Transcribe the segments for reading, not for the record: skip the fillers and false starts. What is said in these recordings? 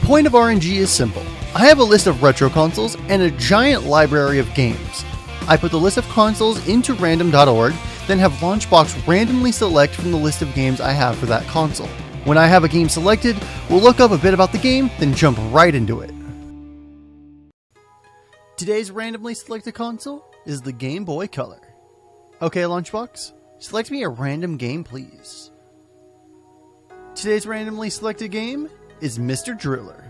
point of RNG is simple. I have a list of retro consoles and a giant library of games. I put the list of consoles into random.org, then have Launchbox randomly select from the list of games I have for that console. When I have a game selected, we'll look up a bit about the game, then jump right into it. Today's randomly selected console is the Game Boy Color. Okay, Launchbox, select me a random game, please. Today's randomly selected game is Mr. Driller.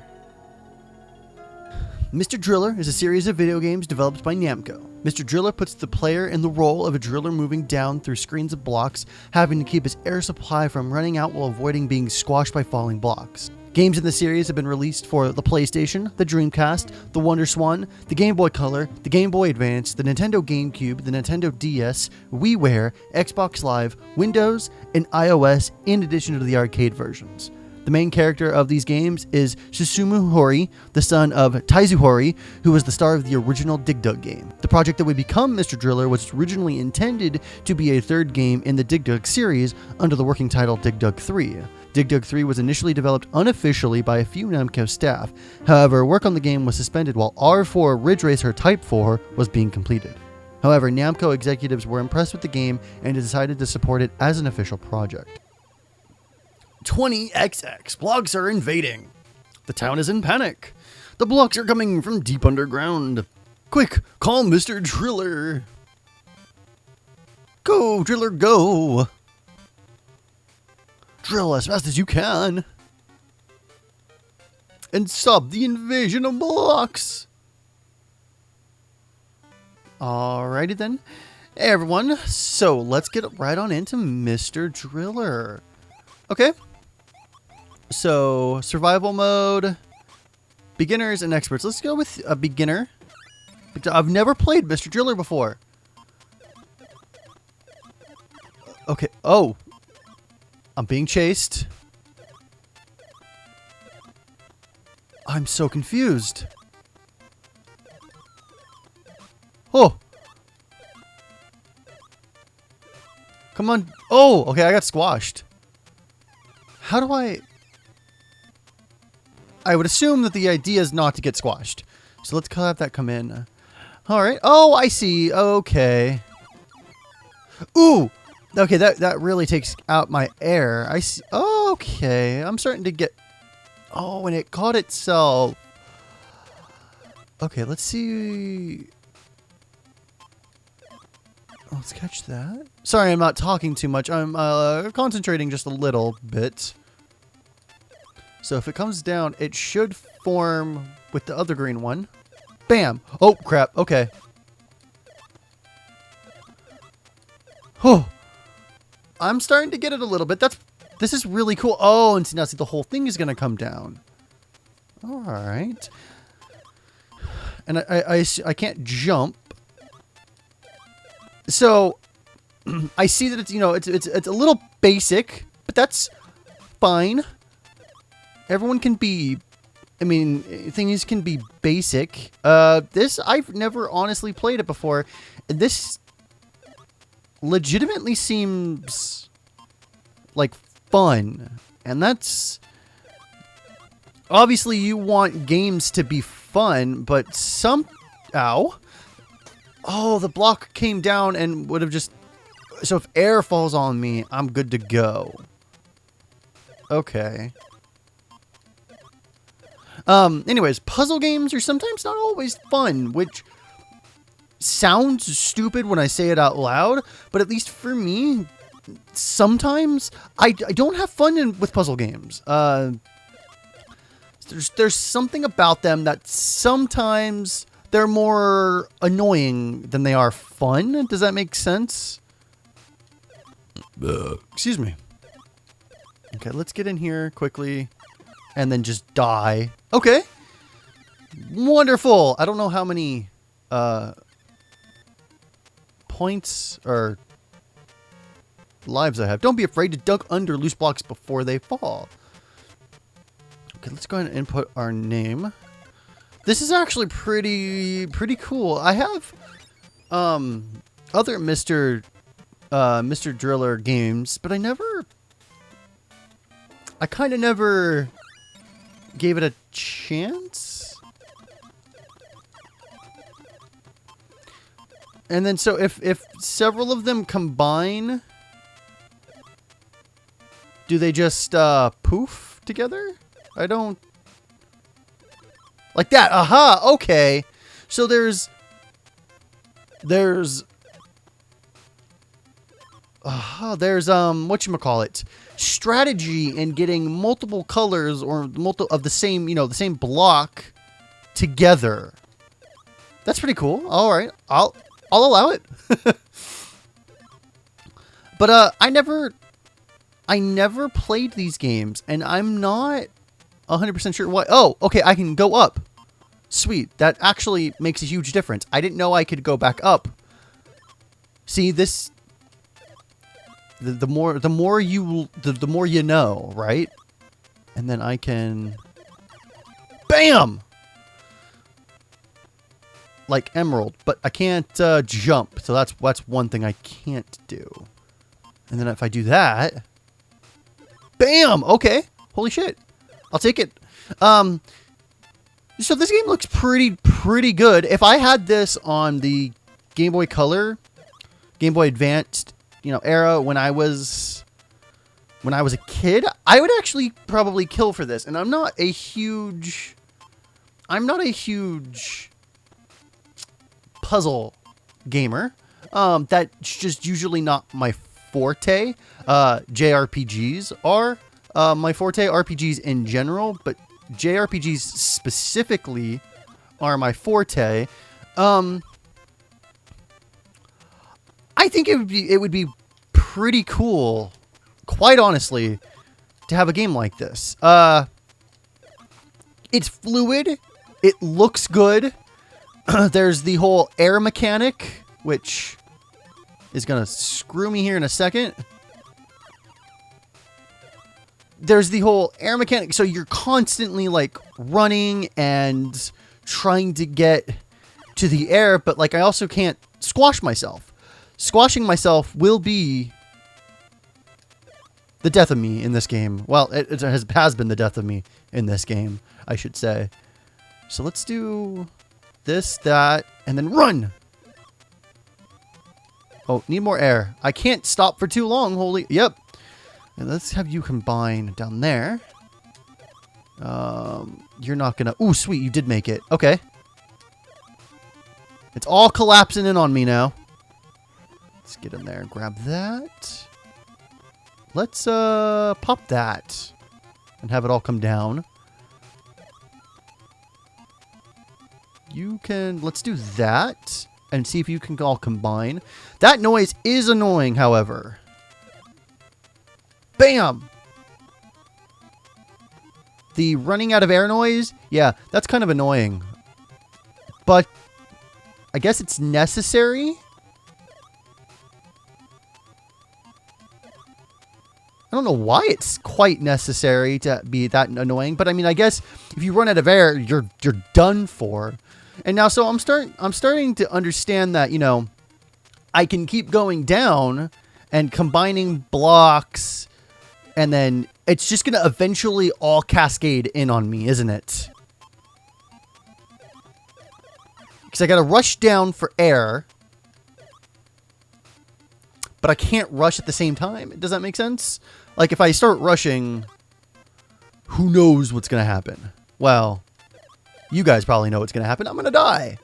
Mr. Driller is a series of video games developed by Namco. Mr. Driller puts the player in the role of a driller moving down through screens of blocks, having to keep his air supply from running out while avoiding being squashed by falling blocks. Games in the series have been released for the PlayStation, the Dreamcast, the WonderSwan, the Game Boy Color, the Game Boy Advance, the Nintendo GameCube, the Nintendo DS, WiiWare, Xbox Live, Windows, and iOS, in addition to the arcade versions. The main character of these games is Susumu Hori, the son of Taizu Hori, who was the star of the original Dig Dug game. The project that would become Mr. Driller was originally intended to be a third game in the Dig Dug series under the working title Dig Dug 3. Dig Dug 3 was initially developed unofficially by a few Namco staff. However, work on the game was suspended while R4 Ridge Racer Type 4 was being completed. However, Namco executives were impressed with the game and decided to support it as an official project. 20XX. Blocks are invading. The town is in panic. The blocks are coming from deep underground. Quick, call Mr. Driller. Go, Driller, go. Drill as fast as you can. And stop the invasion of blocks. Alrighty then. Hey everyone, so let's get right on into Mr. Driller. Okay. So, survival mode, beginners and experts. Let's go with a beginner. I've never played Mr. Driller before. Okay. Oh. I'm being chased. I'm so confused. Oh. Come on. Oh, okay, I got squashed. How do I would assume that the idea is not to get squashed. So let's have that come in. All right. Oh, I see. Okay. Ooh. Okay, that really takes out my air. I see. Oh, okay. I'm starting to get... Oh, and it caught itself. Okay, let's see. Let's catch that. Sorry, I'm not talking too much. I'm concentrating just a little bit. So if it comes down, it should form with the other green one. Bam! Oh, crap. Okay. Oh. I'm starting to get it a little bit. This is really cool. Oh, and now see the whole thing is going to come down. All right. And I can't jump. So I see that it's, you know, it's a little basic, but that's fine. Everyone can be, I mean, things can be basic. This, I've never honestly played it before. This legitimately seems like fun. And that's, obviously you want games to be fun, but somehow, oh, the block came down and would have just, so if air falls on me, I'm good to go. Okay. Anyways, puzzle games are sometimes not always fun, which sounds stupid when I say it out loud, but at least for me, sometimes I don't have fun with puzzle games. There's something about them that sometimes they're more annoying than they are fun. Does that make sense? Excuse me. Okay, let's get in here quickly and then just die. Okay. Wonderful. I don't know how many points or lives I have. Don't be afraid to duck under loose blocks before they fall. Okay, let's go ahead and input our name. This is actually pretty cool. I have other Mr. Driller games, but I kind of never gave it a chance? And then so if several of them combine, do they just poof together? I don't... Like that. Aha, okay. So there's whatchamacallit, strategy in getting multiple colors or multiple of the same, the same block together. That's pretty cool. All right. I'll allow it. But I never played these games, and I'm not 100% sure why. Oh, okay, I can go up. Sweet. That actually makes a huge difference. I didn't know I could go back up. See, this the more you know, right? And then I can bam! Like Emerald, but I can't jump. So that's one thing I can't do. And then if I do that, bam! Okay. Holy shit. I'll take it. So this game looks pretty good. If I had this on the Game Boy Color, Game Boy Advanced, era when I was a kid, I would actually probably kill for this. And I'm not a huge puzzle gamer. That's just usually not my forte. JRPGs are my forte. RPGs in general, but JRPGs specifically are my forte. I think it would be pretty cool, quite honestly, to have a game like this. It's fluid. It looks good. There's the whole air mechanic, which is gonna screw me here in a second. There's the whole air mechanic, so you're constantly like running and trying to get to the air, but like I also can't squash myself. Squashing myself will be the death of me in this game. Well, it has been the death of me in this game, I should say. So let's do this, that, and then run. Oh, need more air. I can't stop for too long. Yep. And let's have you combine down there. You're not gonna... Ooh, sweet. You did make it. Okay. It's all collapsing in on me now. Let's get in there and grab that. Let's pop that and have it all come down. You can... Let's do that and see if you can all combine. That noise is annoying, however. Bam! The running out of air noise, yeah, that's kind of annoying. But I guess it's necessary. I don't know why it's quite necessary to be that annoying, but I mean, I guess if you run out of air, you're done for. And now, so I'm starting to understand that, I can keep going down and combining blocks, and then it's just going to eventually all cascade in on me, isn't it? Because I got to rush down for air, but I can't rush at the same time. Does that make sense? Like, if I start rushing, who knows what's going to happen? Well, you guys probably know what's going to happen. I'm going to die.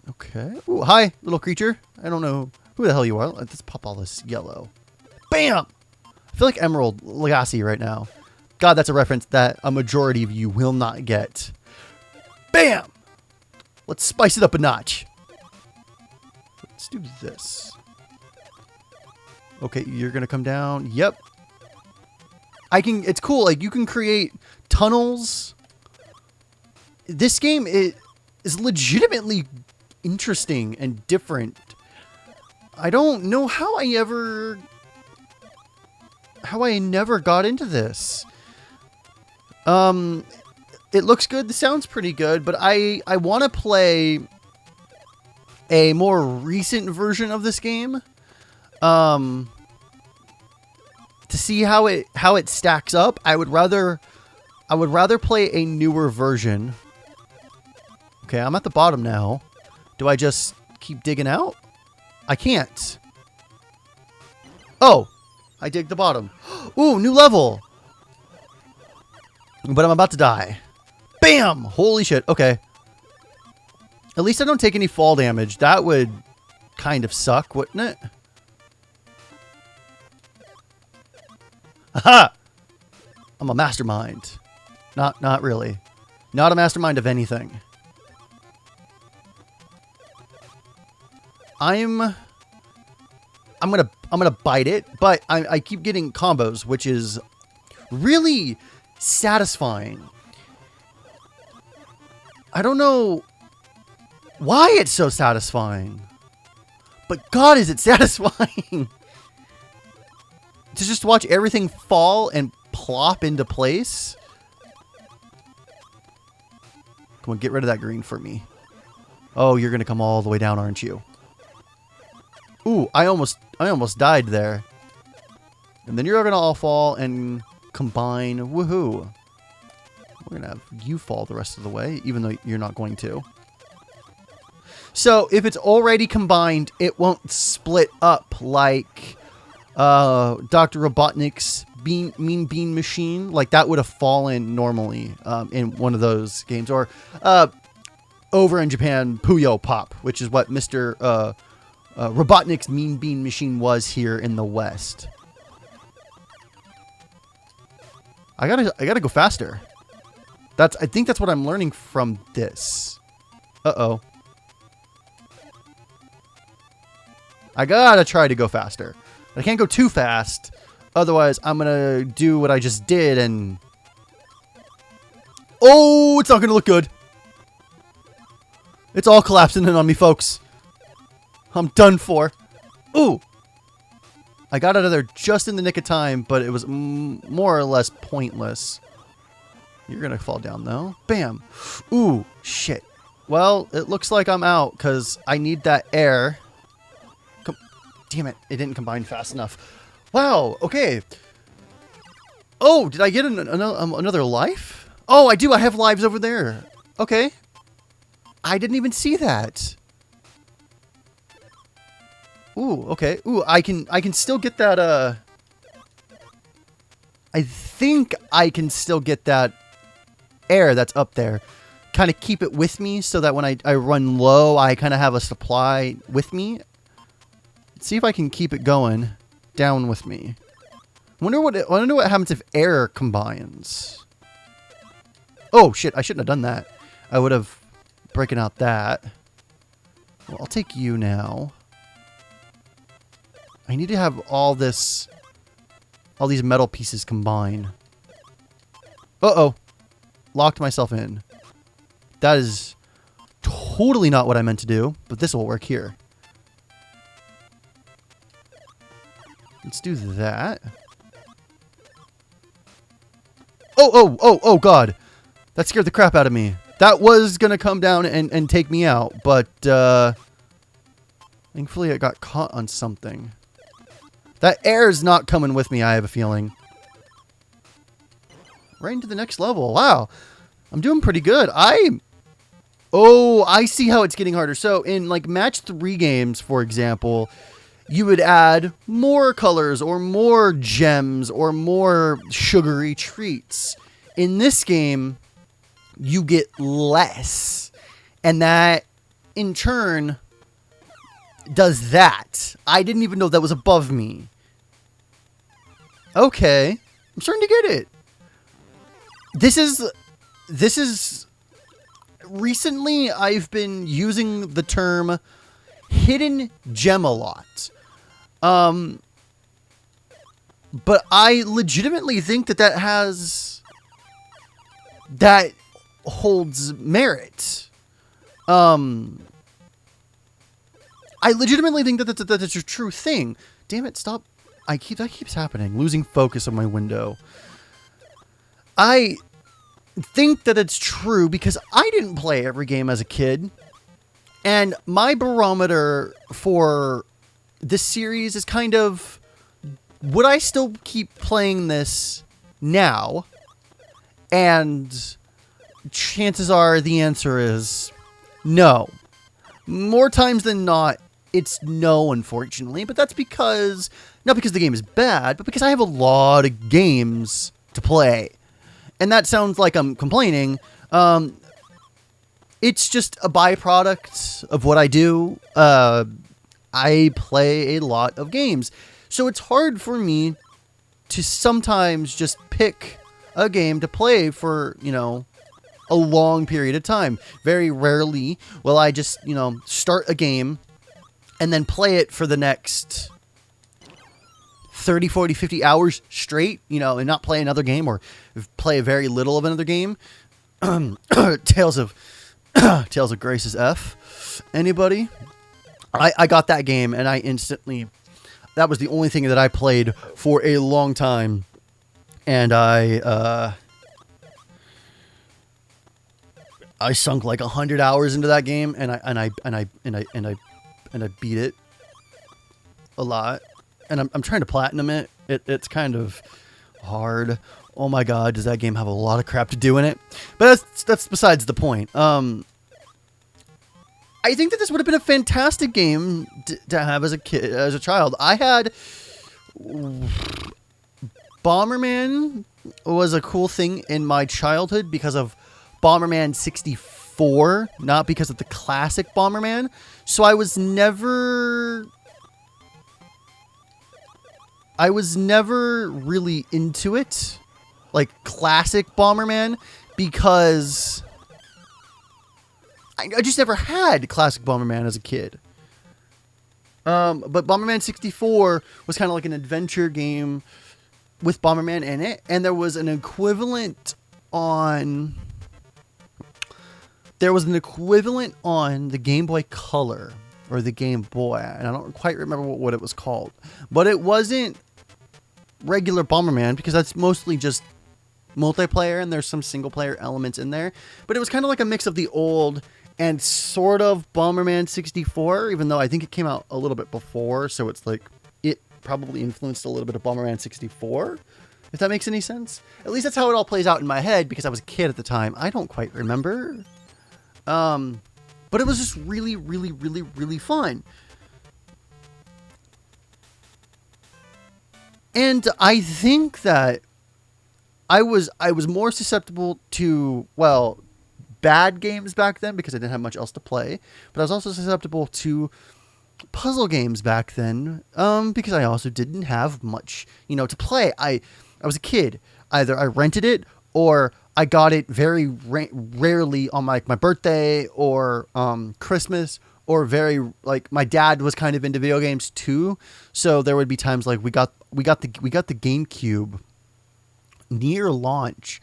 Okay. Ooh, hi, little creature. I don't know who the hell you are. Let's pop all this yellow. Bam! I feel like Emerald Lagasse right now. God, that's a reference that a majority of you will not get. Bam! Let's spice it up a notch. Let's do this. Okay, you're going to come down. Yep. It's cool. Like, you can create tunnels. This game is legitimately interesting and different. I don't know how I never got into this. It looks good. The sound's pretty good, but I want to play a more recent version of this game. to see how it stacks up, I would rather play a newer version. Okay, I'm at the bottom now. Do I just keep digging out? I can't. Oh, I dig the bottom. Ooh, new level. But I'm about to die. Bam! Holy shit. Okay. At least I don't take any fall damage. That would kind of suck, wouldn't it? Aha! I'm a mastermind. Not really. Not a mastermind of anything. I'm gonna bite it, but I keep getting combos, which is really satisfying. I don't know why it's so satisfying, but God, is it satisfying to just watch everything fall and plop into place. Come on, get rid of that green for me. Oh, you're gonna come all the way down, aren't you? Ooh, I almost died there. And then you're gonna all fall and combine. Woohoo! We're gonna have you fall the rest of the way, even though you're not going to. So if it's already combined, it won't split up like Dr. Robotnik's Mean Bean Machine. Like that would have fallen normally in one of those games, or over in Japan, Puyo Pop, which is what Mr. Robotnik's Mean Bean Machine was here in the West. I gotta go faster. I think that's what I'm learning from this. Uh-oh. I gotta try to go faster. I can't go too fast. Otherwise, I'm gonna do what I just did and... Oh, it's not gonna look good. It's all collapsing in on me, folks. I'm done for. Ooh. I got out of there just in the nick of time, but it was more or less pointless. You're gonna fall down, though. Bam. Ooh, shit. Well, it looks like I'm out, because I need that air. Damn it. It didn't combine fast enough. Wow, okay. Oh, did I get another life? Oh, I do. I have lives over there. Okay. I didn't even see that. Ooh, okay. Ooh, I can still get that, I think I can still get that air that's up there. Kind of keep it with me so that when I run low, I kind of have a supply with me. Let's see if I can keep it going down with me. I wonder what happens if air combines. Oh, shit. I shouldn't have done that. I would have broken out that. Well, I'll take you now. I need to have all these metal pieces combine. Uh-oh. Locked myself in. That is totally not what I meant to do, but this will work here. Let's do that. Oh, God. That scared the crap out of me. That was going to come down and take me out, but thankfully I got caught on something. That air is not coming with me, I have a feeling. Right into the next level. Wow. I'm doing pretty good. Oh, I see how it's getting harder. So in like match 3 games, for example, you would add more colors or more gems or more sugary treats. In this game, you get less. And that, in turn, does that. I didn't even know that was above me. Okay. I'm starting to get it. This is... Recently, I've been using the term hidden gem a lot. But I legitimately think that holds merit. I legitimately think that's a true thing. Damn it, stop. That keeps happening. Losing focus on my window. I think that it's true because I didn't play every game as a kid. And my barometer for this series is kind of would I still keep playing this now? And chances are the answer is no. More times than not, it's no, unfortunately. But that's because, not because the game is bad, but because I have a lot of games to play. And that sounds like I'm complaining. It's just a byproduct of what I do. I play a lot of games. So it's hard for me to sometimes just pick a game to play for, a long period of time. Very rarely will I just, start a game and then play it for the next 30, 40, 50 hours straight, and not play another game or play very little of another game. Tales of Grace's F. Anybody? I got that game and I instantly, that was the only thing that I played for a long time. And I sunk like 100 hours into that game and I beat it a lot. And I'm trying to platinum it. It's kind of hard. Oh my god, does that game have a lot of crap to do in it? But that's besides the point. I think that this would have been a fantastic game to have as a child. I had Bomberman was a cool thing in my childhood because of Bomberman 64, not because of the classic Bomberman. So I was never really into it, like classic Bomberman, because I just never had classic Bomberman as a kid. But Bomberman 64 was kind of like an adventure game with Bomberman in it, and there was an equivalent on the Game Boy Color or the Game Boy, and I don't quite remember what it was called, but it wasn't regular Bomberman because that's mostly just multiplayer and there's some single player elements in there, but it was kind of like a mix of the old and sort of Bomberman 64, even though I think it came out a little bit before, so it's like it probably influenced a little bit of Bomberman 64, if that makes any sense. At least that's how it all plays out in my head because I was a kid at the time. I don't quite remember. But it was just really, really, really, really fun. And I think that I was more susceptible to, bad games back then because I didn't have much else to play. But I was also susceptible to puzzle games back then because I also didn't have much, to play. I was a kid. Either I rented it or I got it very rarely on my birthday or Christmas, or my dad was kind of into video games too. So there would be times like we got the GameCube near launch.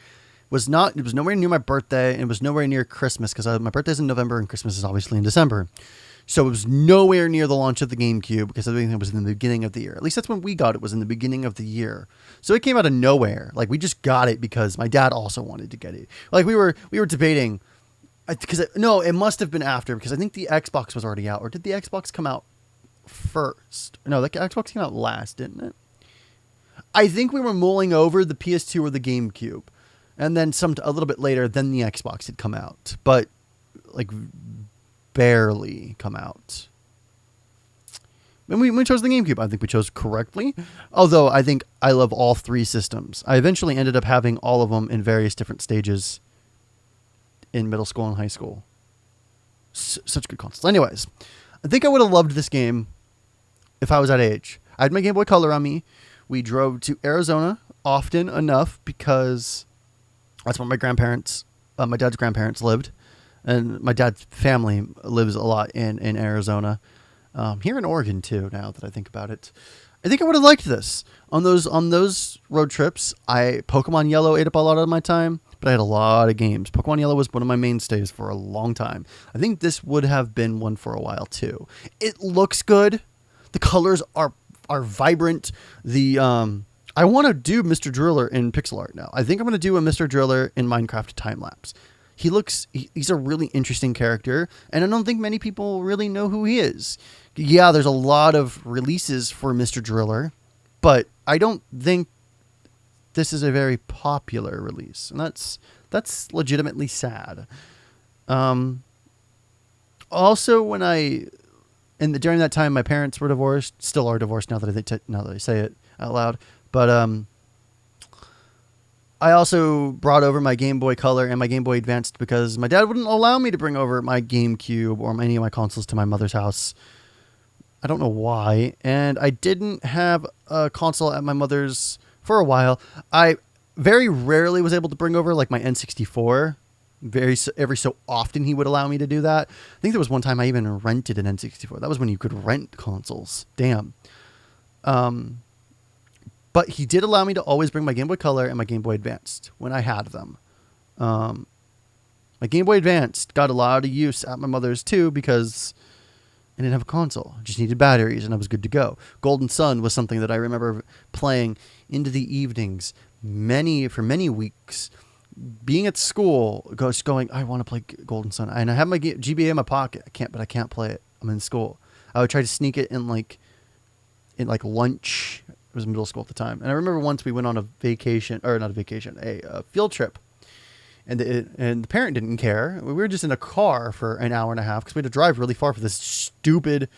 It was nowhere near my birthday, and it was nowhere near Christmas because my birthday's in November and Christmas is obviously in December. So it was nowhere near the launch of the GameCube because everything was in the beginning of the year. At least that's when we got it, was in the beginning of the year. So it came out of nowhere. Like, we just got it because my dad also wanted to get it. Like, we were debating because it must have been after, because I think the Xbox was already out. Or did the Xbox come out first? No, the Xbox came out last, didn't it? I think we were mulling over the PS2 or the GameCube. And then a little bit later, then the Xbox had come out. But, like, barely come out. And we chose the GameCube. I think we chose correctly. Although I think I love all three systems. I eventually ended up having all of them in various different stages in middle school and high school. Such good consoles. Anyways, I think I would have loved this game if I was that age. I had my Game Boy Color on me. We drove to Arizona often enough because that's where my dad's grandparents lived. And my dad's family lives a lot in Arizona. Here in Oregon too, now that I think about it. I think I would have liked this. On those road trips, Pokemon Yellow ate up a lot of my time, but I had a lot of games. Pokemon Yellow was one of my mainstays for a long time. I think this would have been one for a while too. It looks good. The colors are vibrant. I want to do Mr. Driller in pixel art now. I think I'm going to do a Mr. Driller in Minecraft time lapse. He's a really interesting character, and I don't think many people really know who he is. Yeah, there's a lot of releases for Mr. Driller, but I don't think this is a very popular release, and that's legitimately sad. Also, during that time, my parents were divorced, still are divorced now that I say it out loud. But I also brought over my Game Boy Color and my Game Boy Advanced because my dad wouldn't allow me to bring over my GameCube or any of my consoles to my mother's house. I don't know why. And I didn't have a console at my mother's for a while. I very rarely was able to bring over like my N64. Every so often he would allow me to do that. I think there was one time I even rented an N64. That was when you could rent consoles. Damn. But he did allow me to always bring my Game Boy Color and my Game Boy Advanced when I had them. My Game Boy Advanced got a lot of use at my mother's too because I didn't have a console. I just needed batteries and I was good to go. Golden Sun was something that I remember playing into the evenings for many weeks. Being at school, going, I want to play Golden Sun. And I have my GBA in my pocket. I can't play it. I'm in school. I would try to sneak it in lunch. It was middle school at the time. And I remember once we went on a field trip. And the parent didn't care. We were just in a car for an hour and a half because we had to drive really far for this stupid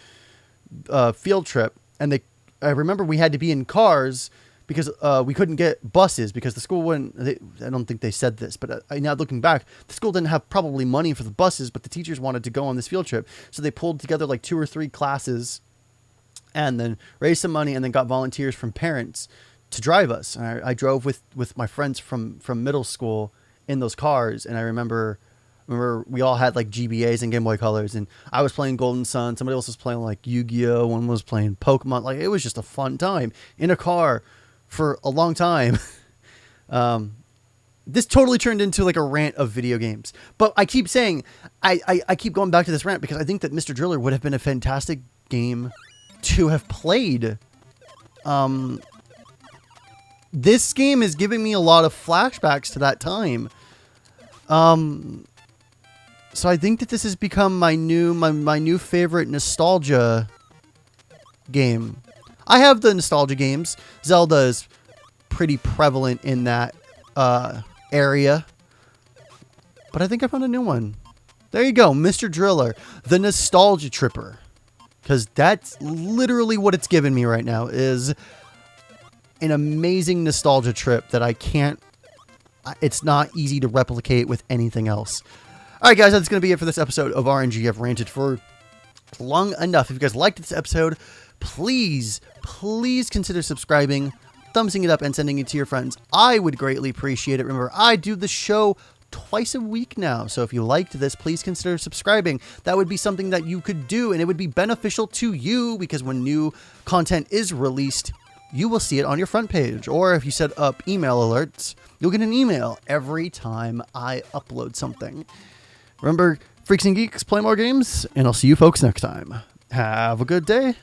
field trip. And I remember we had to be in cars because we couldn't get buses because the school wouldn't. I don't think they said this, but now looking back, the school didn't have probably money for the buses, but the teachers wanted to go on this field trip. So they pulled together like 2 or 3 classes and then raised some money and then got volunteers from parents to drive us. And I drove with my friends from middle school in those cars. And I remember we all had like GBAs and Game Boy Colors, and I was playing Golden Sun. Somebody else was playing like Yu-Gi-Oh! One was playing Pokemon. Like, it was just a fun time in a car for a long time. This totally turned into like a rant of video games, but I keep saying, I keep going back to this rant because I think that Mr. Driller would have been a fantastic game to have played. This game is giving me a lot of flashbacks to that time. So I think that this has become my new favorite nostalgia game. I have the nostalgia games. Zelda is pretty prevalent in that area. But I think I found a new one. There you go, Mr. Driller, the Nostalgia Tripper. Because that's literally what it's given me right now, is an amazing nostalgia trip that it's not easy to replicate with anything else. All right, guys, that's going to be it for this episode of RNG. I've ranted for long enough. If you guys liked this episode, please consider subscribing, thumbsing it up, and sending it to your friends. I would greatly appreciate it. Remember, I do the show twice a week now, so if you liked this, please consider subscribing. That would be something that you could do, and it would be beneficial to you because when new content is released, you will see it on your front page. Or if you set up email alerts, you'll get an email every time I upload something. Remember, Freaks and Geeks, play more games, and I'll see you folks next time. Have a good day.